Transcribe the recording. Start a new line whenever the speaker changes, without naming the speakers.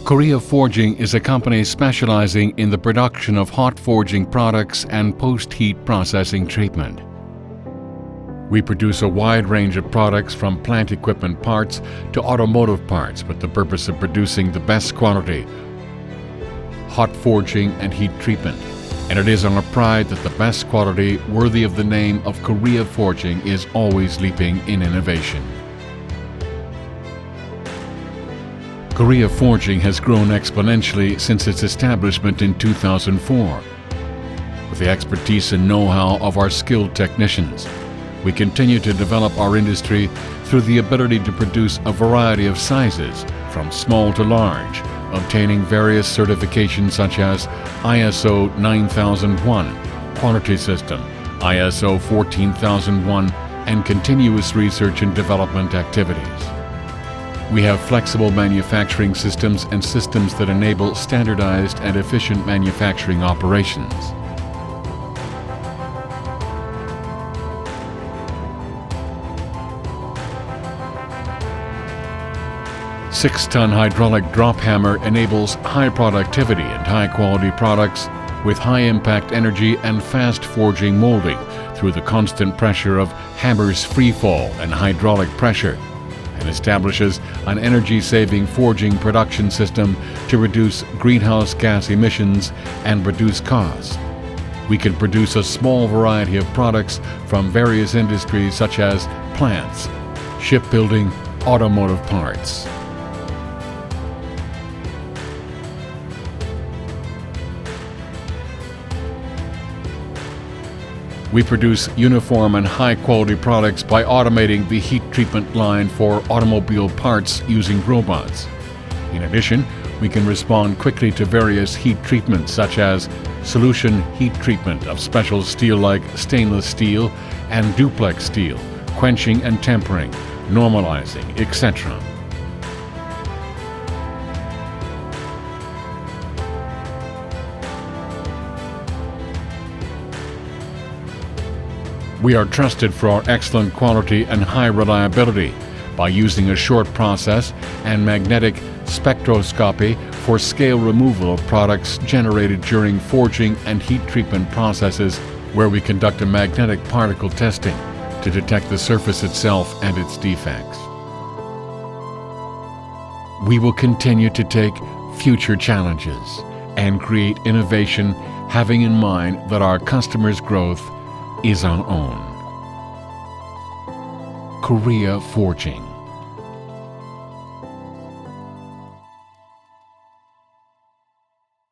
Korea Forging is a company specializing in the production of hot forging products and post-heat processing treatment. We produce a wide range of products from plant equipment parts to automotive parts with the purpose of producing the best quality, hot forging and heat treatment. And it is our pride that the best quality, worthy of the name of Korea Forging, is always leaping in innovation. Korea Forging has grown exponentially since its establishment in 2004. With the expertise and know-how of our skilled technicians, we continue to develop our industry through the ability to produce a variety of sizes, from small to large, obtaining various certifications such as ISO 9001, Quality System, ISO 14001, and continuous research and development activities. We have flexible manufacturing systems and systems that enable standardized and efficient manufacturing operations. Six-ton hydraulic drop hammer enables high productivity and high-quality products with high-impact energy and fast forging molding through the constant pressure of hammer's freefall and hydraulic pressure, and establishes an energy-saving forging production system to reduce greenhouse gas emissions and reduce costs. We can produce a small variety of products from various industries such as plants, shipbuilding, automotive parts. We produce uniform and high-quality products by automating the heat treatment line for automobile parts using robots. In addition, we can respond quickly to various heat treatments such as solution heat treatment of special steel like stainless steel and duplex steel, quenching and tempering, normalizing, etc. We are trusted for our excellent quality and high reliability by using a short process and magnetic spectroscopy for scale removal of products generated during forging and heat treatment processes, where we conduct a magnetic particle testing to detect the surface itself and its defects. We will continue to take future challenges and create innovation, having in mind that our customers' growth is our own. Korea Forging.